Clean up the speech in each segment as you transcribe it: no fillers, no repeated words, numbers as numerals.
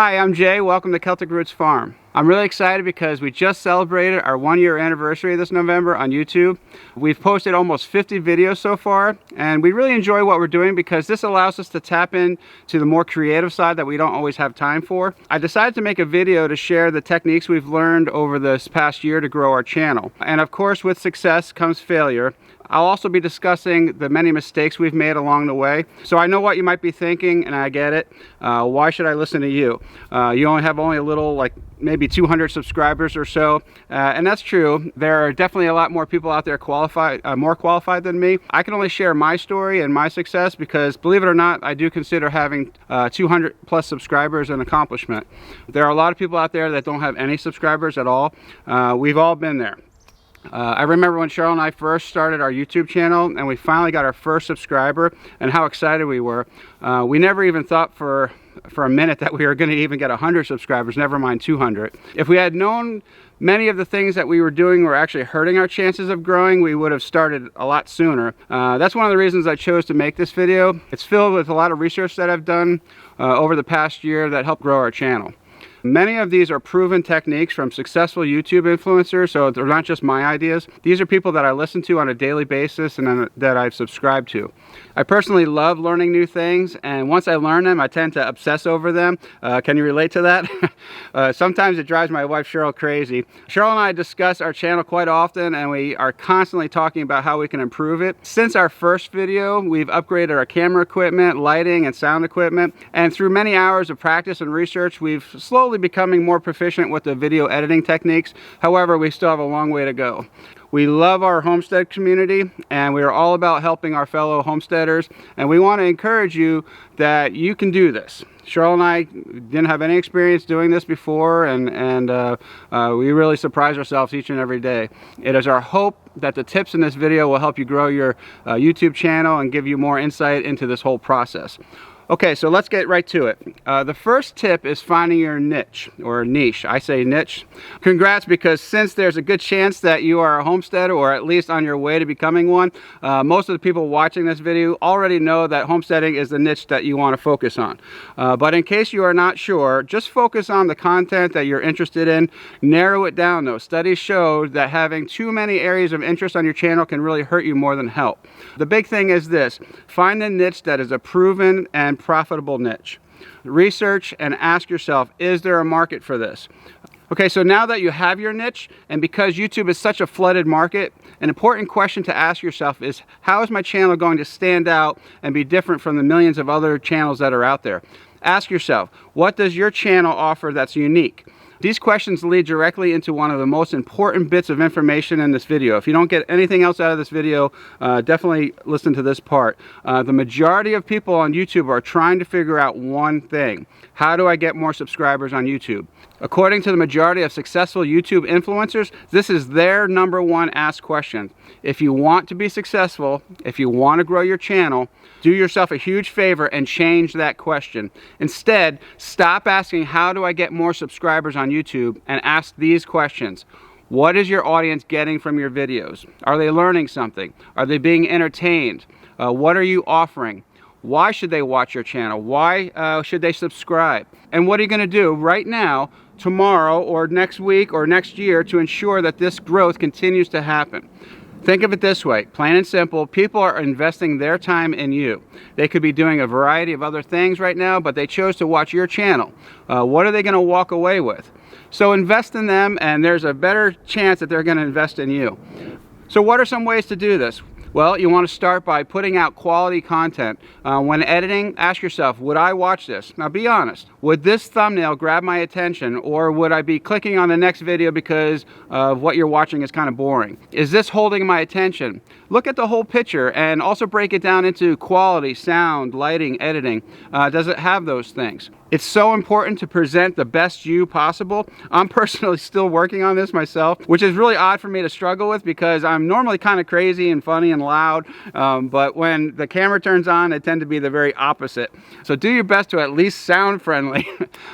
Hi, I'm Jay. Welcome to Celtic Roots Farm. I'm really excited because we just celebrated our 1-year anniversary this November on YouTube. We've posted almost 50 videos so far, and we really enjoy what we're doing because this allows us to tap into the more creative side that we don't always have time for. I decided to make a video to share the techniques we've learned over this past year to grow our channel. And of course, with success comes failure. I'll also be discussing the many mistakes we've made along the way. So I know what you might be thinking, and I get it. Why should I listen to you? You only have a little, like maybe 200 subscribers or so, and that's true. There are definitely a lot more people out there more qualified than me. I can only share my story and my success because, believe it or not, I do consider having 200 plus subscribers an accomplishment. There are a lot of people out there that don't have any subscribers at all. We've all been there. I remember when Cheryl and I first started our YouTube channel and we finally got our first subscriber and how excited we were. We never even thought for a minute that we were going to even get 100 subscribers, never mind 200. If we had known many of the things that we were doing were actually hurting our chances of growing, we would have started a lot sooner. That's one of the reasons I chose to make this video. It's filled with a lot of research that I've done over the past year that helped grow our channel. Many of these are proven techniques from successful YouTube influencers, so they're not just my ideas. These are people that I listen to on a daily basis and that I've subscribed to. I personally love learning new things, and once I learn them, I tend to obsess over them. Can you relate to that? Sometimes it drives my wife Cheryl crazy. Cheryl and I discuss our channel quite often, and we are constantly talking about how we can improve it. Since our first video, we've upgraded our camera equipment, lighting, and sound equipment, and through many hours of practice and research, we've slowly becoming more proficient with the video editing techniques. However, we still have a long way to go. We love our homestead community, and we are all about helping our fellow homesteaders, and we want to encourage you that you can do this. Cheryl and I didn't have any experience doing this before, and we really surprise ourselves each and every day. It is our hope that the tips in this video will help you grow your YouTube channel and give you more insight into this whole process. Okay, so let's get right to it. The first tip is finding your niche, or niche. I say niche. Congrats, because since there's a good chance that you are a homesteader, or at least on your way to becoming one, most of the people watching this video already know that homesteading is the niche that you want to focus on. But in case you are not sure, just focus on the content that you're interested in. Narrow it down though. Studies show that having too many areas of interest on your channel can really hurt you more than help. The big thing is this: find a niche that is a proven and profitable niche. Research and ask yourself, is there a market for this? Okay, so now that you have your niche, and because YouTube is such a flooded market, an important question to ask yourself is, how is my channel going to stand out and be different from the millions of other channels that are out there? Ask yourself, what does your channel offer that's unique? These questions lead directly into one of the most important bits of information in this video. If you don't get anything else out of this video, definitely listen to this part. The majority of people on YouTube are trying to figure out one thing: how do I get more subscribers on YouTube? According to the majority of successful YouTube influencers, this is their #1 asked question. If you want to be successful, if you want to grow your channel, do yourself a huge favor and change that question. Instead, stop asking, how do I get more subscribers on YouTube, and ask these questions. What is your audience getting from your videos? Are they learning something? Are they being entertained? What are you offering? Why should they watch your channel? Why should they subscribe? And what are you going to do right now, tomorrow, or next week, or next year to ensure that this growth continues to happen? Think of it this way, plain and simple: people are investing their time in you. They could be doing a variety of other things right now, but they chose to watch your channel. What are they going to walk away with? So invest in them, and there's a better chance that they're going to invest in you. So what are some ways to do this? Well, you want to start by putting out quality content. When editing, ask yourself, would I watch this? Now be honest. Would this thumbnail grab my attention, or would I be clicking on the next video because of what you're watching is kind of boring? Is this holding my attention? Look at the whole picture and also break it down into quality, sound, lighting, editing. Does it have those things? It's so important to present the best you possible. I'm personally still working on this myself, which is really odd for me to struggle with because I'm normally kind of crazy and funny and loud, but when the camera turns on, I tend to be the very opposite. So do your best to at least sound friendly.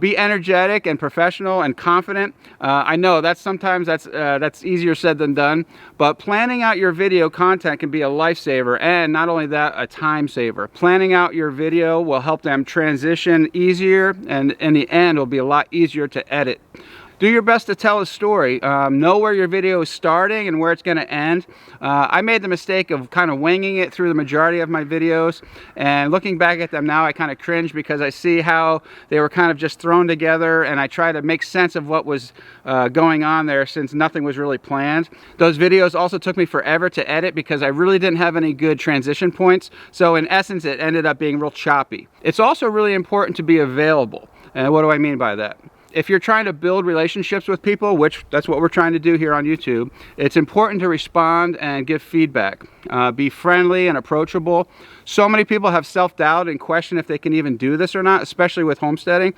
Be energetic and professional and confident. I know sometimes that's easier said than done, but planning out your video content can be a lifesaver, and not only that, a time saver. Planning out your video will help them transition easier easier, and in the end, it'll be a lot easier to edit. Do your best to tell a story. Know where your video is starting and where it's going to end. I made the mistake of kind of winging it through the majority of my videos, and looking back at them now, I kind of cringe because I see how they were kind of just thrown together, and I try to make sense of what was going on there since nothing was really planned. Those videos also took me forever to edit because I really didn't have any good transition points, so in essence it ended up being real choppy. It's also really important to be available. And what do I mean by that? If you're trying to build relationships with people, which that's what we're trying to do here on YouTube, it's important to respond and give feedback. Be friendly and approachable. So many people have self-doubt and question if they can even do this or not, especially with homesteading.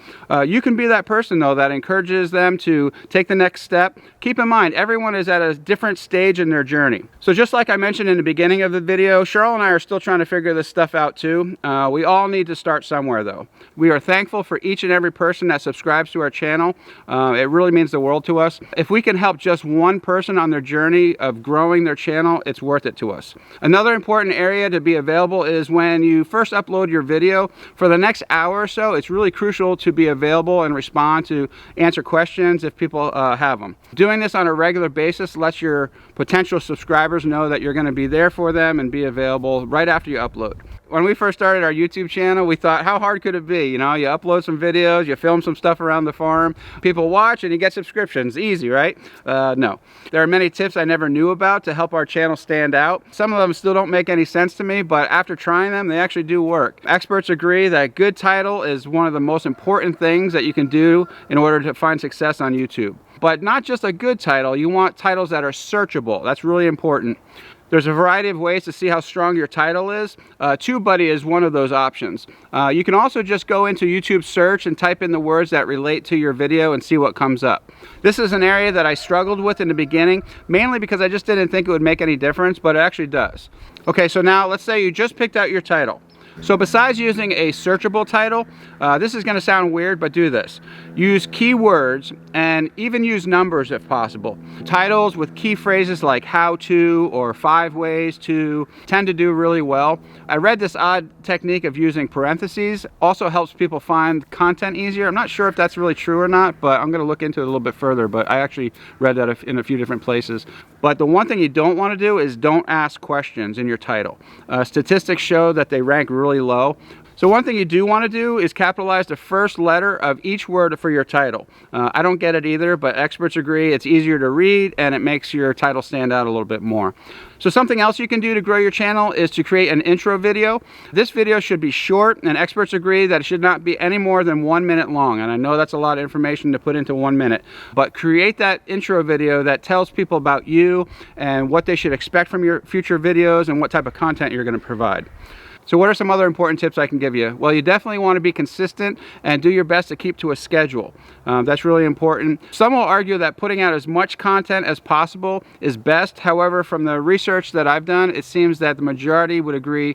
You can be that person, though, that encourages them to take the next step. Keep in mind, everyone is at a different stage in their journey. So just like I mentioned in the beginning of the video, Cheryl and I are still trying to figure this stuff out too. We all need to start somewhere, though. We are thankful for each and every person that subscribes to our channel. It really means the world to us. If we can help just one person on their journey of growing their channel, it's worth it to us. Another important area to be available is when you first upload your video. For the next hour or so, it's really crucial to be available and respond to answer questions if people have them. Doing this on a regular basis lets your potential subscribers know that you're going to be there for them and be available right after you upload. When we first started our YouTube channel, we thought, how hard could it be? You know, you upload some videos, you film some stuff around the farm, people watch, and you get subscriptions. Easy, right? No. There are many tips I never knew about to help our channel stand out. Some of them still don't make any sense to me, but after trying them, they actually do work. Experts agree that good title is one of the most important things that you can do in order to find success on YouTube. But not just a good title, you want titles that are searchable. That's really important. There's a variety of ways to see how strong your title is. TubeBuddy is one of those options. You can also just go into YouTube search and type in the words that relate to your video and see what comes up. This is an area that I struggled with in the beginning, mainly because I just didn't think it would make any difference, but it actually does. Okay, so now let's say you just picked out your title. So besides using a searchable title, this is going to sound weird, but do this. Use keywords and even use numbers if possible. Titles with key phrases like how to or 5 ways to tend to do really well. I read this odd technique of using parentheses also helps people find content easier. I'm not sure if that's really true or not, but I'm going to look into it a little bit further, but I actually read that in a few different places. But the one thing you don't want to do is don't ask questions in your title. Statistics show that they rank really low. So one thing you do want to do is capitalize the first letter of each word for your title. I don't get it either, but experts agree it's easier to read and it makes your title stand out a little bit more. So something else you can do to grow your channel is to create an intro video. This video should be short, and experts agree that it should not be any more than 1 minute long. And I know that's a lot of information to put into 1 minute, but create that intro video that tells people about you and what they should expect from your future videos and what type of content you're going to provide. So what are some other important tips I can give you? Well, you definitely want to be consistent and do your best to keep to a schedule. That's really important. Some will argue that putting out as much content as possible is best. However, from the research that I've done, it seems that the majority would agree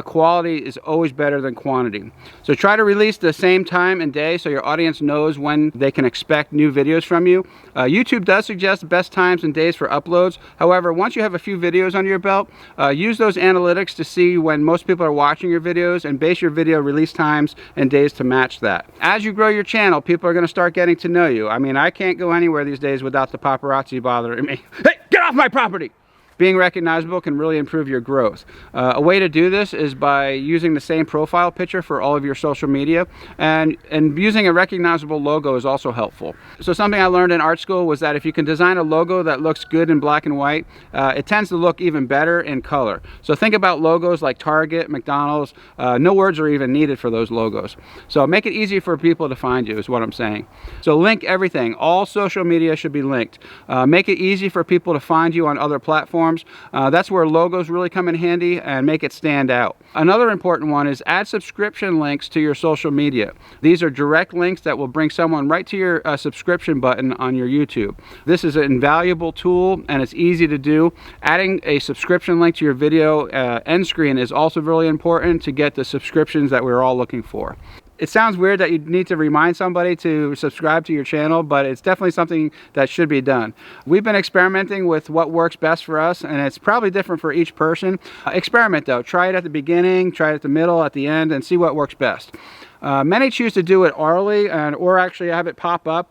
quality is always better than quantity. So try to release the same time and day so your audience knows when they can expect new videos from you. YouTube does suggest best times and days for uploads. However, once you have a few videos under your belt, use those analytics to see when most people are watching your videos and base your video release times and days to match that. As you grow your channel, people are going to start getting to know you. I mean, I can't go anywhere these days without the paparazzi bothering me. Hey, get off my property! Being recognizable can really improve your growth. A way to do this is by using the same profile picture for all of your social media, and using a recognizable logo is also helpful. So something I learned in art school was that if you can design a logo that looks good in black and white, it tends to look even better in color. So think about logos like Target, McDonald's. No words are even needed for those logos. So make it easy for people to find you is what I'm saying. So link everything. All social media should be linked. Make it easy for people to find you on other platforms. That's where logos really come in handy and make it stand out. Another important one is add subscription links to your social media. These are direct links that will bring someone right to your subscription button on your YouTube. This is an invaluable tool and it's easy to do. Adding a subscription link to your video end screen is also really important to get the subscriptions that we're all looking for. It sounds weird that you need to remind somebody to subscribe to your channel, but it's definitely something that should be done. We've been experimenting with what works best for us, and it's probably different for each person. Experiment though. Try it at the beginning, try it at the middle, at the end, and see what works best. Many choose to do it orally or actually have it pop up.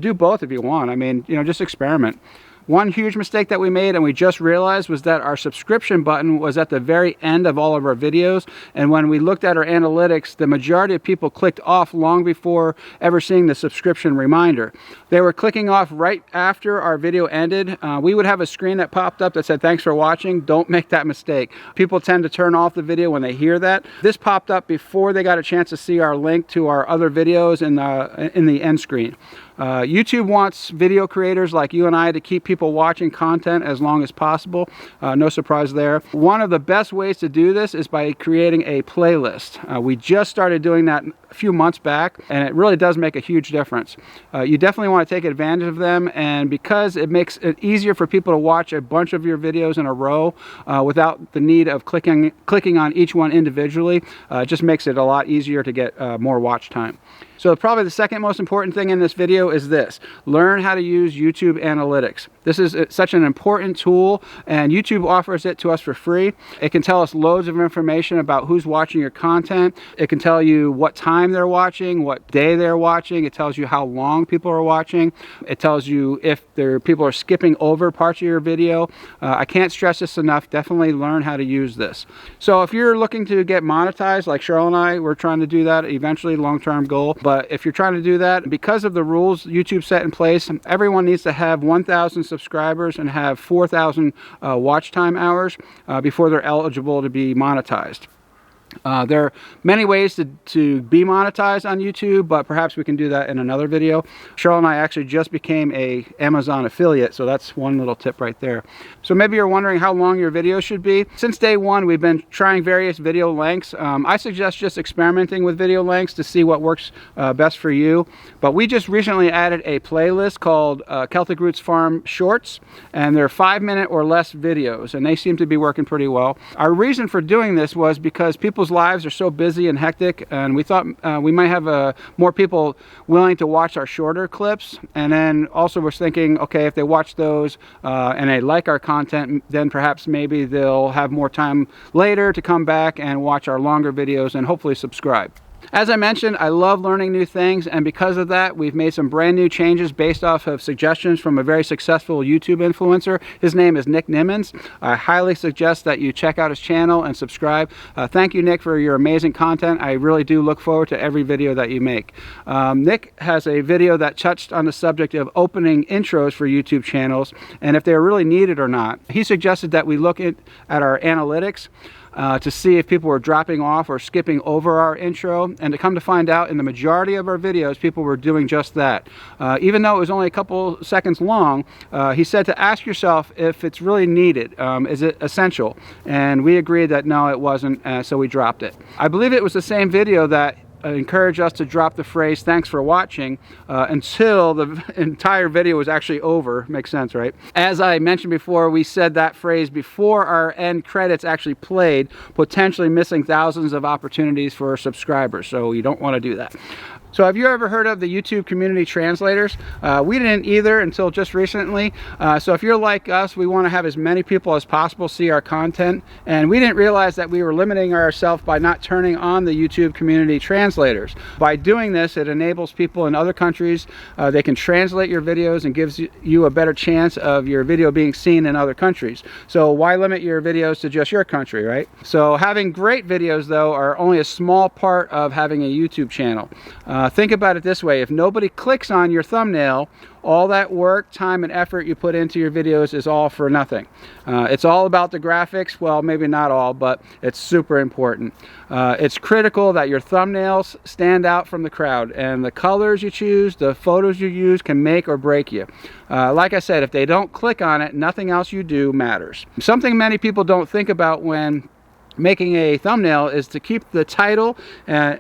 Do both if you want. I mean, just experiment. One huge mistake that we made, and we just realized, was that our subscription button was at the very end of all of our videos. And when we looked at our analytics, the majority of people clicked off long before ever seeing the subscription reminder. They were clicking off right after our video ended. We would have a screen that popped up that said, "Thanks for watching." Don't make that mistake. People tend to turn off the video when they hear that. This popped up before they got a chance to see our link to our other videos in the end screen. YouTube wants video creators like you and I to keep people watching content as long as possible. No surprise there. One of the best ways to do this is by creating a playlist. We just started doing that a few months back, and it really does make a huge difference. You definitely want to take advantage of them, and because it makes it easier for people to watch a bunch of your videos in a row without the need of clicking on each one individually, it just makes it a lot easier to get more watch time. So probably the second most important thing in this video is this: learn how to use YouTube Analytics. This is such an important tool, and YouTube offers it to us for free. It can tell us loads of information about who's watching your content. It can tell you what time they're watching, what day they're watching. It tells you how long people are watching. It tells you if people are skipping over parts of your video. I can't stress this enough. Definitely learn how to use this. So if you're looking to get monetized, like Cheryl and I, we're trying to do that eventually, long-term goal. But if you're trying to do that, because of the rules YouTube set in place, everyone needs to have 1,000 subscribers and have 4,000 watch time hours before they're eligible to be monetized. There are many ways to be monetized on YouTube, but perhaps we can do that in another video. Cheryl and I actually just became a Amazon affiliate, so that's one little tip right there. So maybe you're wondering how long your video should be. Since day one, we've been trying various video lengths. I suggest just experimenting with video lengths to see what works best for you. But we just recently added a playlist called Celtic Roots Farm Shorts, and they're 5-minute or less videos, and they seem to be working pretty well. Our reason for doing this was because people's lives are so busy and hectic, and we thought we might have more people willing to watch our shorter clips. And then also we're thinking, okay, if they watch those and they like our content, then perhaps maybe they'll have more time later to come back and watch our longer videos and hopefully subscribe. As I mentioned, I love learning new things, and because of that, we've made some brand new changes based off of suggestions from a very successful YouTube influencer. His name is Nick Nimmons. I highly suggest that you check out his channel and subscribe. Thank you, Nick, for your amazing content. I really do look forward to every video that you make. Nick has a video that touched on the subject of opening intros for YouTube channels and if they're really needed or not. He suggested that we look at our analytics to see if people were dropping off or skipping over our intro, and to come to find out, in the majority of our videos, people were doing just that. Even though it was only a couple seconds long, he said to ask yourself if it's really needed. Is it essential? And we agreed that no, it wasn't, so we dropped it. I believe it was the same video that encourage us to drop the phrase "thanks for watching" until the entire video was actually over. Makes sense, right? As I mentioned before, we said that phrase before our end credits actually played, potentially missing thousands of opportunities for subscribers, so you don't want to do that. So have you ever heard of the YouTube community translators? We didn't either until just recently. So if you're like us, we want to have as many people as possible see our content, and we didn't realize that we were limiting ourselves by not turning on the YouTube community translators. By doing this, it enables people in other countries, they can translate your videos and gives you a better chance of your video being seen in other countries. So why limit your videos to just your country, right? So having great videos, though, are only a small part of having a YouTube channel. Think about it this way: if nobody clicks on your thumbnail, all that work, time, and effort you put into your videos is all for nothing. It's all about the graphics. Well, maybe not all, but it's super important. It's critical that your thumbnails stand out from the crowd, and the colors you choose, the photos you use can make or break you. Like I said, if they don't click on it, nothing else you do matters. Something many people don't think about when making a thumbnail is to keep the title and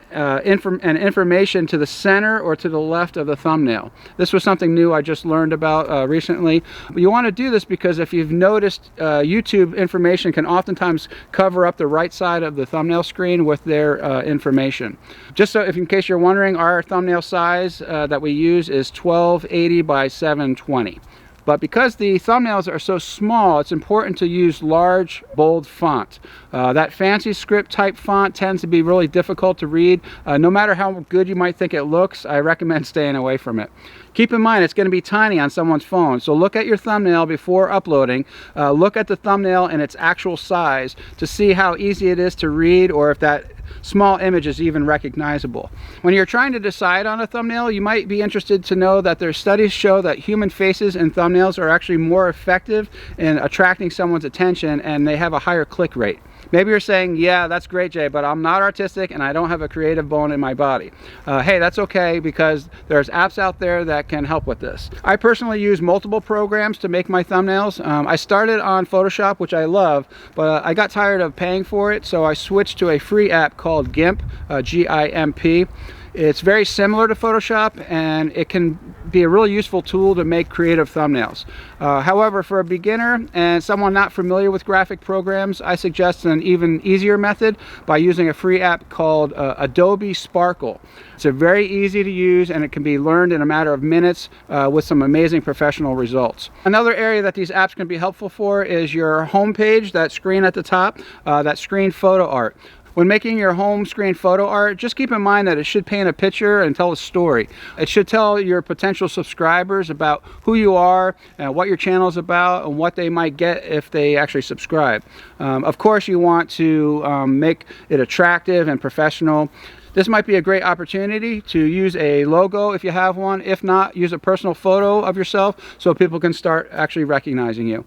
information to the center or to the left of the thumbnail. This was something new I just learned about recently. You want to do this because if you've noticed, YouTube information can oftentimes cover up the right side of the thumbnail screen with their information. Just so, if in case you're wondering, our thumbnail size that we use is 1280 by 720. But because the thumbnails are so small, it's important to use large, bold font. That fancy script type font tends to be really difficult to read. No matter how good you might think it looks, I recommend staying away from it. Keep in mind, it's going to be tiny on someone's phone, so look at your thumbnail before uploading. Look at the thumbnail in its actual size to see how easy it is to read, or if that small image is even recognizable. When you're trying to decide on a thumbnail, you might be interested to know that their studies show that human faces in thumbnails are actually more effective in attracting someone's attention, and they have a higher click rate. Maybe you're saying, yeah, that's great, Jay, but I'm not artistic and I don't have a creative bone in my body. Hey, that's okay, because there's apps out there that can help with this. I personally use multiple programs to make my thumbnails. I started on Photoshop, which I love, but I got tired of paying for it, so I switched to a free app called GIMP, G-I-M-P. It's very similar to Photoshop, and it can be a really useful tool to make creative thumbnails. However, for a beginner and someone not familiar with graphic programs, I suggest an even easier method by using a free app called Adobe Sparkle. It's very easy to use, and it can be learned in a matter of minutes with some amazing professional results. Another area that these apps can be helpful for is your home page, that screen at the top, that screen photo art. When making your home screen photo art, just keep in mind that it should paint a picture and tell a story. It should tell your potential subscribers about who you are, and what your channel is about, and what they might get if they actually subscribe. Of course, you want to make it attractive and professional. This might be a great opportunity to use a logo if you have one. If not, use a personal photo of yourself so people can start actually recognizing you.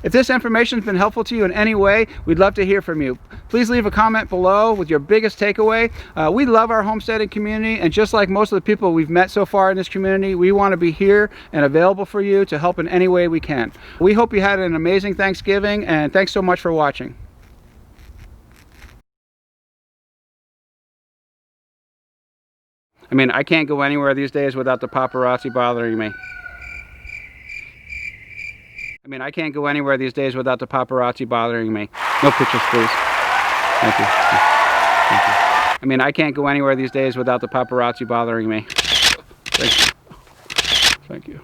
If this information has been helpful to you in any way, we'd love to hear from you. Please leave a comment below with your biggest takeaway. We love our homesteading community, and just like most of the people we've met so far in this community, we want to be here and available for you to help in any way we can. We hope you had an amazing Thanksgiving, and thanks so much for watching. I mean, I can't go anywhere these days without the paparazzi bothering me. I mean, I can't go anywhere these days without the paparazzi bothering me. No pictures, please. Thank you. Thank you. I mean, I can't go anywhere these days without the paparazzi bothering me. Thank you. Thank you.